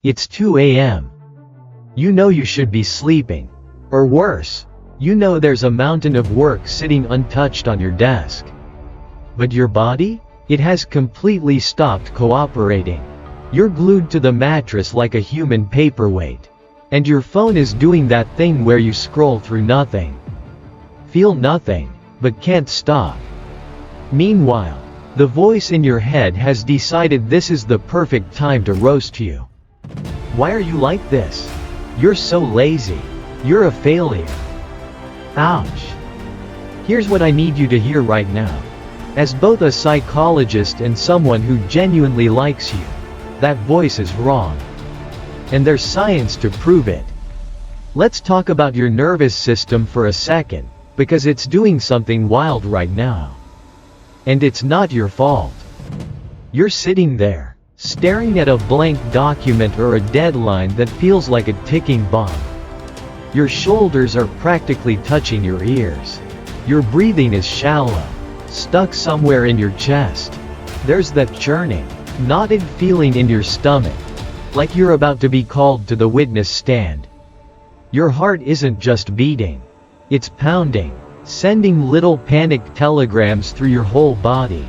It's 2 a.m. You know you should be sleeping. Or worse, you know there's a mountain of work sitting untouched on your desk. But your body? It has completely stopped cooperating. You're glued to the mattress like a human paperweight. And your phone is doing that thing where you scroll through nothing. Feel nothing, but can't stop. Meanwhile, the voice in your head has decided this is the perfect time to roast you. Why are you like this? You're so lazy. You're a failure. Ouch. Here's what I need you to hear right now. As both a psychologist and someone who genuinely likes you, that voice is wrong. And there's science to prove it. Let's talk about your nervous system for a second, because it's doing something wild right now. And it's not your fault. You're sitting there, staring at a blank document or a deadline that feels like a ticking bomb. Your shoulders are practically touching your ears. Your breathing is shallow, stuck somewhere in your chest. There's that churning, knotted feeling in your stomach, like you're about to be called to the witness stand. Your heart isn't just beating, it's pounding, sending little panic telegrams through your whole body.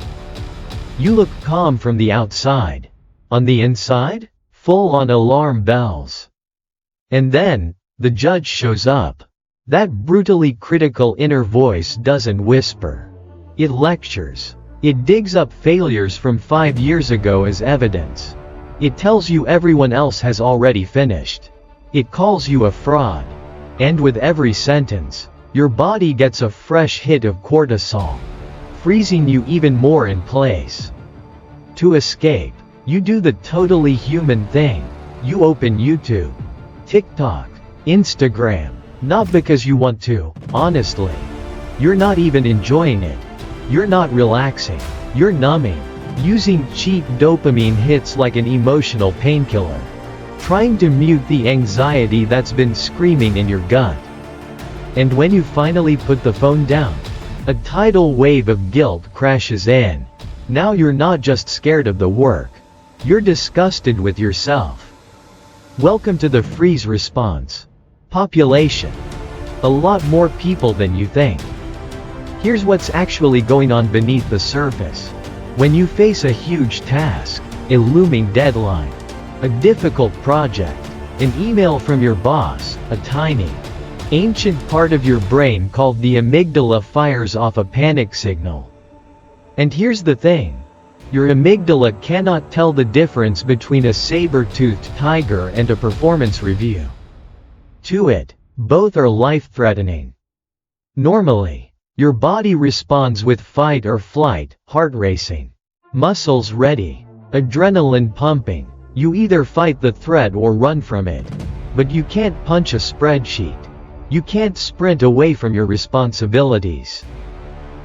You look calm from the outside. On the inside, full-on alarm bells. And then, the judge shows up. That brutally critical inner voice doesn't whisper. It lectures. It digs up failures from 5 years ago as evidence. It tells you everyone else has already finished. It calls you a fraud. And with every sentence, your body gets a fresh hit of cortisol, freezing you even more in place. To escape, you do the totally human thing. You open YouTube, TikTok, Instagram, not because you want to, honestly. You're not even enjoying it. You're not relaxing. You're numbing, using cheap dopamine hits like an emotional painkiller, trying to mute the anxiety that's been screaming in your gut. And when you finally put the phone down, a tidal wave of guilt crashes in. Now you're not just scared of the work. You're disgusted with yourself. Welcome to the freeze response. Population. A lot more people than you think. Here's what's actually going on beneath the surface. When you face a huge task, a looming deadline, a difficult project, an email from your boss, a tiny, ancient part of your brain called the amygdala fires off a panic signal. And here's the thing. Your amygdala cannot tell the difference between a saber-toothed tiger and a performance review. To it, both are life-threatening. Normally, your body responds with fight or flight, heart racing, muscles ready, adrenaline pumping. You either fight the threat or run from it. But you can't punch a spreadsheet. You can't sprint away from your responsibilities.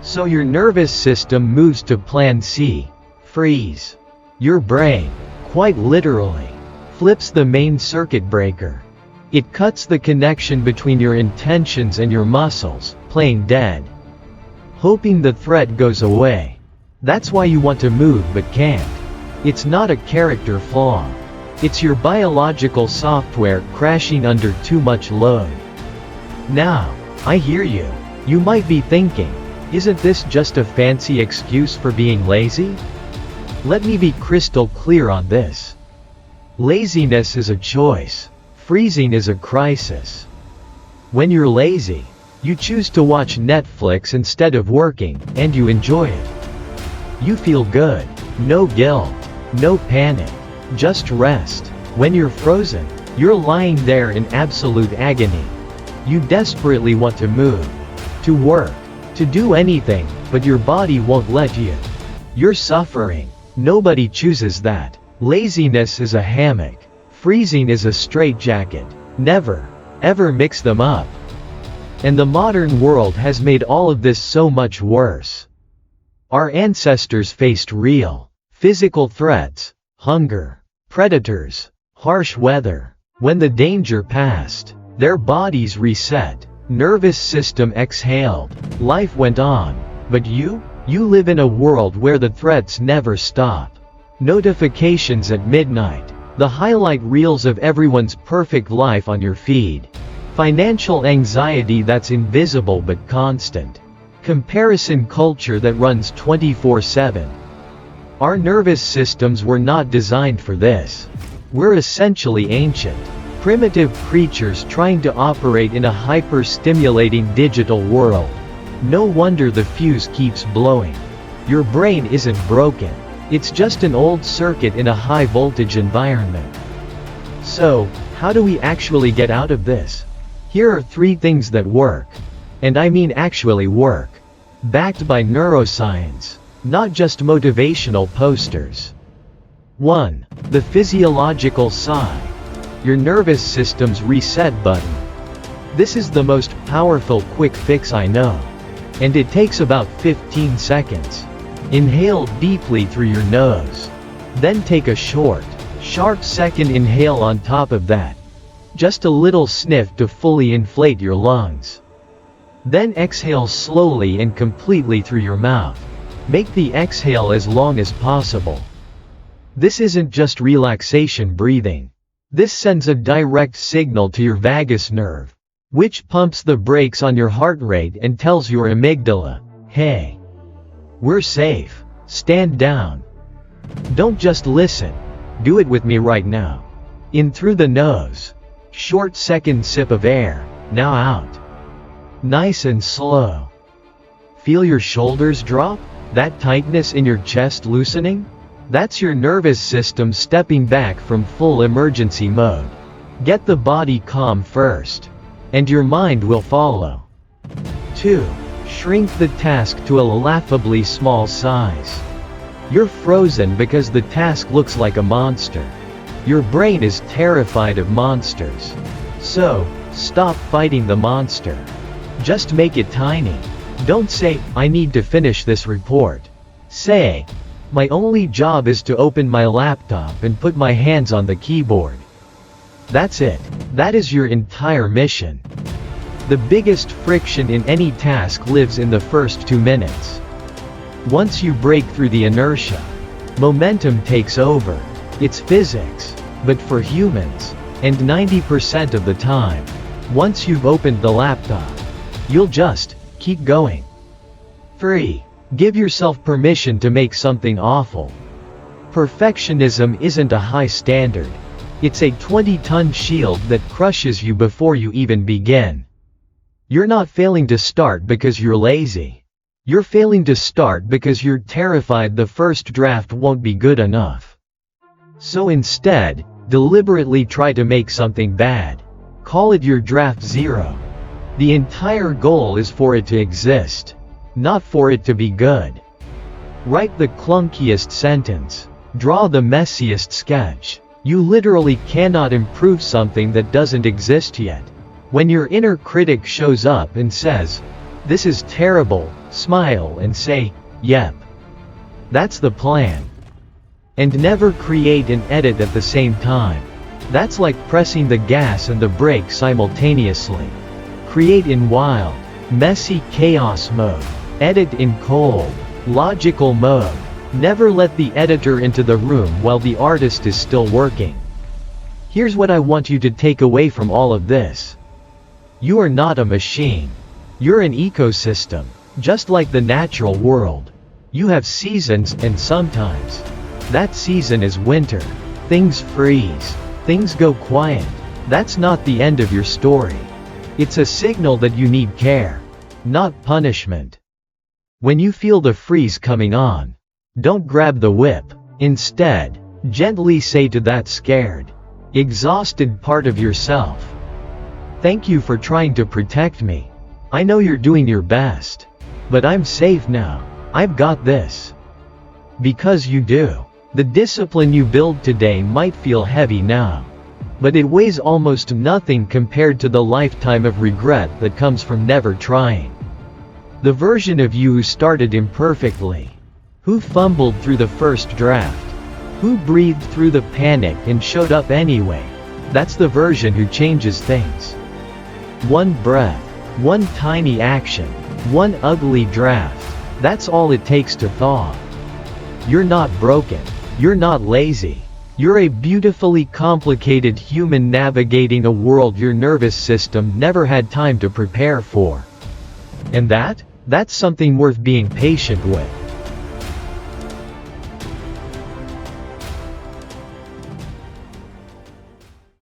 So your nervous system moves to plan C. Freeze. Your brain, quite literally, flips the main circuit breaker. It cuts the connection between your intentions and your muscles, plain dead. Hoping the threat goes away. That's why you want to move but can't. It's not a character flaw. It's your biological software crashing under too much load. Now, I hear you. You might be thinking, isn't this just a fancy excuse for being lazy? Let me be crystal clear on this. Laziness is a choice. Freezing is a crisis. When you're lazy, you choose to watch Netflix instead of working, and you enjoy it. You feel good. No guilt. No panic. Just rest. When you're frozen, you're lying there in absolute agony. You desperately want to move, to work, to do anything, but your body won't let you. You're suffering. Nobody chooses that. Laziness is a hammock. Freezing is a straitjacket. Never, ever mix them up. And the modern world has made all of this so much worse. Our ancestors faced real, physical threats, hunger, predators, harsh weather. When the danger passed, their bodies reset, nervous system exhaled, life went on. But you live in a world where the threats never stop. Notifications at midnight, The highlight reels of everyone's perfect life on your feed. Financial anxiety that's invisible but constant. Comparison culture that runs 24/7. Our nervous systems were not designed for this. We're essentially ancient, primitive creatures trying to operate in a hyper-stimulating digital world. No wonder the fuse keeps blowing. Your brain isn't broken. It's just an old circuit in a high-voltage environment. So, how do we actually get out of this? Here are 3 things that work. And I mean actually work. Backed by neuroscience, not just motivational posters. 1. The physiological sigh. Your nervous system's reset button. This is the most powerful quick fix I know. And it takes about 15 seconds. Inhale deeply through your nose. Then take a short, sharp second inhale on top of that. Just a little sniff to fully inflate your lungs. Then exhale slowly and completely through your mouth. Make the exhale as long as possible. This isn't just relaxation breathing. This sends a direct signal to your vagus nerve, which pumps the brakes on your heart rate and tells your amygdala, hey, we're safe. Stand down. Don't just listen. Do it with me right now. In through the nose. Short second sip of air. Now out. Nice and slow. Feel your shoulders drop? That tightness in your chest loosening? That's your nervous system stepping back from full emergency mode. Get the body calm first. And your mind will follow. 2. Shrink the task to a laughably small size. You're frozen because the task looks like a monster. Your brain is terrified of monsters. So, stop fighting the monster. Just make it tiny. Don't say, I need to finish this report. Say, my only job is to open my laptop and put my hands on the keyboard. That's it. That is your entire mission. The biggest friction in any task lives in the first 2 minutes. Once you break through the inertia, momentum takes over. It's physics. But for humans, and 90% of the time, once you've opened the laptop, you'll just keep going. 3. Give yourself permission to make something awful. Perfectionism isn't a high standard. It's a 20-ton shield that crushes you before you even begin. You're not failing to start because you're lazy. You're failing to start because you're terrified the first draft won't be good enough. So instead, deliberately try to make something bad. Call it your draft 0. The entire goal is for it to exist, not for it to be good. Write the clunkiest sentence. Draw the messiest sketch. You literally cannot improve something that doesn't exist yet. When your inner critic shows up and says, this is terrible, smile and say, yep. That's the plan. And never create and edit at the same time. That's like pressing the gas and the brake simultaneously. Create in wild, messy chaos mode. Edit in cold, logical mode. Never let the editor into the room while the artist is still working. Here's what I want you to take away from all of this. You are not a machine. You're an ecosystem, just like the natural world. You have seasons and sometimes that season is winter. Things freeze. Things go quiet. That's not the end of your story. It's a signal that you need care, not punishment. When you feel the freeze coming on, don't grab the whip. Instead, gently say to that scared, exhausted part of yourself, thank you for trying to protect me. I know you're doing your best. But I'm safe now. I've got this. Because you do. The discipline you build today might feel heavy now. But it weighs almost nothing compared to the lifetime of regret that comes from never trying. The version of you who started imperfectly, who fumbled through the first draft, who breathed through the panic and showed up anyway, that's the version who changes things. One breath, one tiny action, one ugly draft, that's all it takes to thaw. You're not broken. You're not lazy. You're a beautifully complicated human navigating a world your nervous system never had time to prepare for. And that's something worth being patient with.